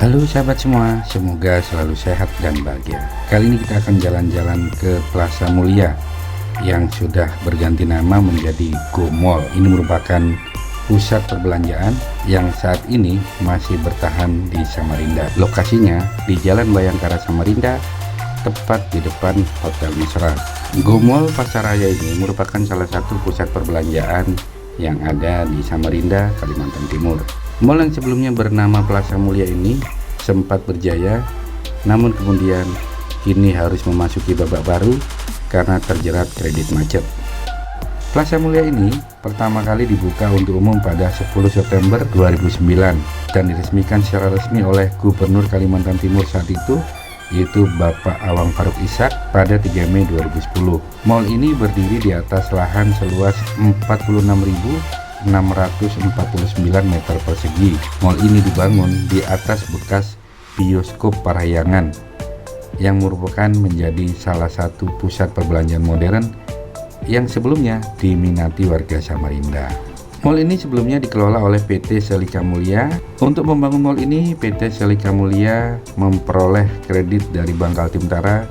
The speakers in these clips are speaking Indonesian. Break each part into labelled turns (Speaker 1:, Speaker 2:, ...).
Speaker 1: Halo sahabat semua, semoga selalu sehat dan bahagia. Kali ini kita akan jalan-jalan ke Plaza Mulia yang sudah berganti nama menjadi Go Mall. Ini merupakan pusat perbelanjaan yang saat ini masih bertahan di Samarinda. Lokasinya di Jalan Bayangkara Samarinda, tepat di depan Hotel Misra. Go Mall Pasaraya ini merupakan salah satu pusat perbelanjaan yang ada di Samarinda, Kalimantan Timur. Mall yang sebelumnya bernama Plaza Mulia ini sempat berjaya, namun kemudian kini harus memasuki babak baru karena terjerat kredit macet. Plaza Mulia ini pertama kali dibuka untuk umum pada 10 September 2009 dan diresmikan secara resmi oleh Gubernur Kalimantan Timur saat itu, yaitu Bapak Awang Faruk Ishak pada 3 Mei 2010. Mall ini berdiri di atas lahan seluas 46.649 meter persegi. Mall ini dibangun di atas bekas bioskop Parahyangan yang merupakan menjadi salah satu pusat perbelanjaan modern yang sebelumnya diminati warga Samarinda. Mall ini sebelumnya dikelola oleh PT Selika Mulia. Untuk membangun mall ini, PT Selika Mulia memperoleh kredit dari Bank Kaltim-Tara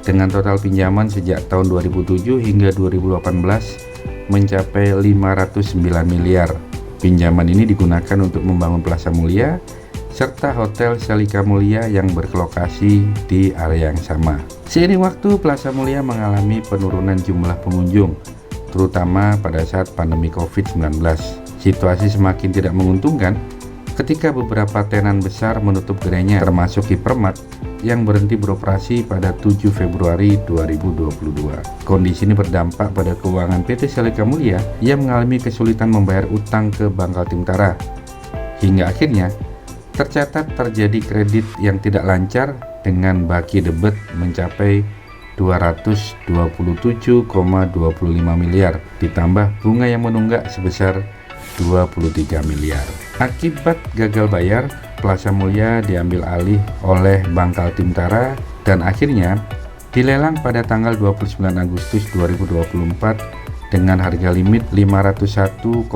Speaker 1: dengan total pinjaman sejak tahun 2007 hingga 2018 mencapai 509 miliar. Pinjaman ini digunakan untuk membangun Plaza Mulia serta Hotel Selika Mulia yang berlokasi di area yang sama. Seiring waktu, Plaza Mulia mengalami penurunan jumlah pengunjung, terutama pada saat pandemi COVID-19. Situasi semakin tidak menguntungkan ketika beberapa tenan besar menutup gerainya, termasuk Hypermart yang berhenti beroperasi pada 7 Februari 2022. Kondisi ini berdampak pada keuangan PT Selika Mulia yang mengalami kesulitan membayar utang ke Bank Kaltim-Tara. Hingga akhirnya tercatat terjadi kredit yang tidak lancar dengan baki debit mencapai 227,25 miliar ditambah bunga yang menunggak sebesar 23 miliar. Akibat gagal bayar, Plaza Mulia diambil alih oleh Bank Kaltim-Tara dan akhirnya dilelang pada tanggal 29 Agustus 2024 dengan harga limit 501,17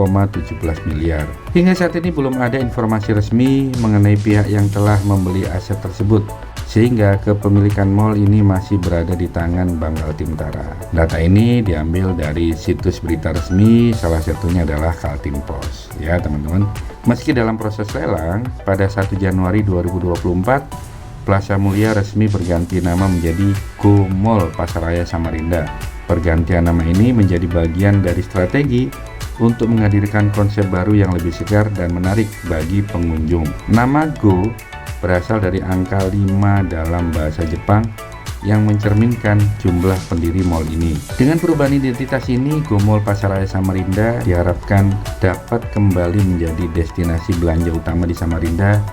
Speaker 1: miliar. Hingga saat ini belum ada informasi resmi mengenai pihak yang telah membeli aset tersebut, sehingga kepemilikan mall ini masih berada di tangan Bank Kaltim-Tara. Data ini diambil dari situs berita resmi, salah satunya adalah Kaltim Post. Ya teman-teman, meski dalam proses lelang, pada 1 Januari 2024, Plaza Mulia resmi berganti nama menjadi Go Mall Pasaraya Samarinda. Pergantian nama ini menjadi bagian dari strategi untuk menghadirkan konsep baru yang lebih segar dan menarik bagi pengunjung. Nama Go berasal dari angka 5 dalam bahasa Jepang yang mencerminkan jumlah pendiri mall ini. Dengan perubahan identitas ini, Go Mall Pasaraya Samarinda diharapkan dapat kembali menjadi destinasi belanja utama di Samarinda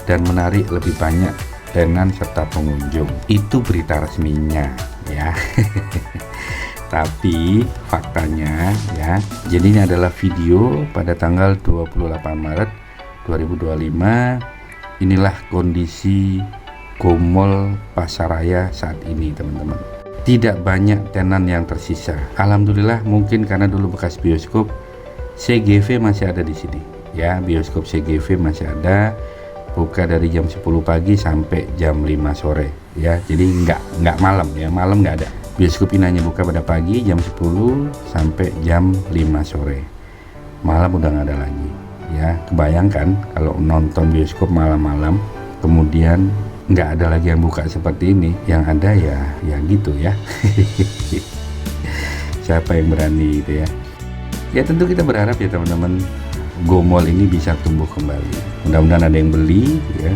Speaker 1: dan menarik lebih banyak tenan serta pengunjung. Itu berita resminya ya. Tapi faktanya ya, jadi ini adalah video pada tanggal 28 Maret 2025. Inilah kondisi Go Mall Pasaraya saat ini teman-teman. Tidak banyak tenan yang tersisa. Alhamdulillah, mungkin karena dulu bekas bioskop, CGV masih ada di sini ya. Bioskop CGV masih ada, buka dari jam 10 pagi sampai jam 5 sore ya. Jadi nggak malam ya, malam nggak ada. Bioskop ini hanya buka pada pagi jam 10 sampai jam 5 sore. Malam udah nggak ada lagi ya. Kebayangkan kalau nonton bioskop malam-malam kemudian nggak ada lagi yang buka seperti ini, yang ada ya gitu ya. Siapa yang berani gitu ya. Ya tentu kita berharap ya teman-teman, Go Mall ini bisa tumbuh kembali. Mudah-mudahan ada yang beli ya,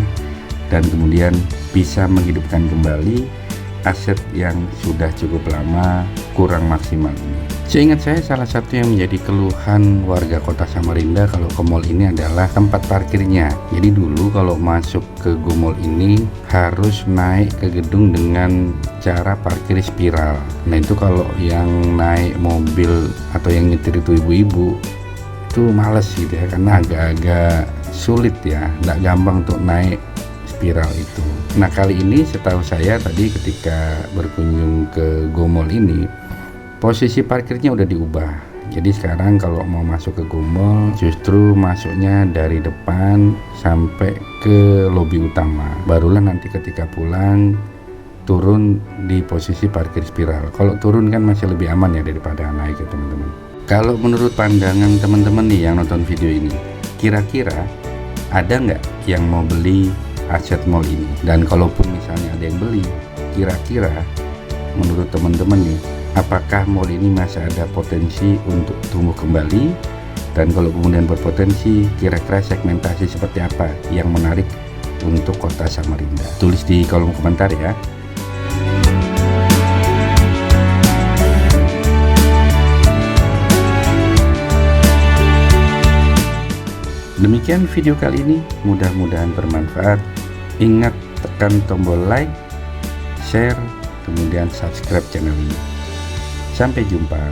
Speaker 1: dan kemudian bisa menghidupkan kembali aset yang sudah cukup lama kurang maksimal ini. Seingat saya, salah satu yang menjadi keluhan warga kota Samarinda kalau ke mall ini adalah tempat parkirnya. Jadi dulu kalau masuk ke Go Mall ini harus naik ke gedung dengan cara parkir spiral. Nah itu kalau yang naik mobil atau yang nyetir itu ibu-ibu itu males gitu ya, karena agak-agak sulit ya, nggak gampang untuk naik spiral itu. Nah kali ini setahu saya tadi ketika berkunjung ke Go Mall ini, posisi parkirnya udah diubah. Jadi sekarang kalau mau masuk ke Gomol justru masuknya dari depan sampai ke lobi utama, barulah nanti ketika pulang turun di posisi parkir spiral. Kalau turun kan masih lebih aman ya daripada naik ya teman-teman. Kalau menurut pandangan teman-teman nih yang nonton video ini, kira-kira ada nggak yang mau beli aset mall ini? Dan kalaupun misalnya ada yang beli, kira-kira menurut teman-teman nih, apakah mall ini masih ada potensi untuk tumbuh kembali? Dan kalau kemudian berpotensi, kira-kira segmentasi seperti apa yang menarik untuk kota Samarinda? Tulis di kolom komentar ya. Demikian video kali ini, mudah-mudahan bermanfaat. Ingat tekan tombol like, share, kemudian subscribe channel ini. Sampai jumpa,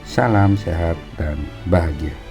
Speaker 1: salam sehat dan bahagia.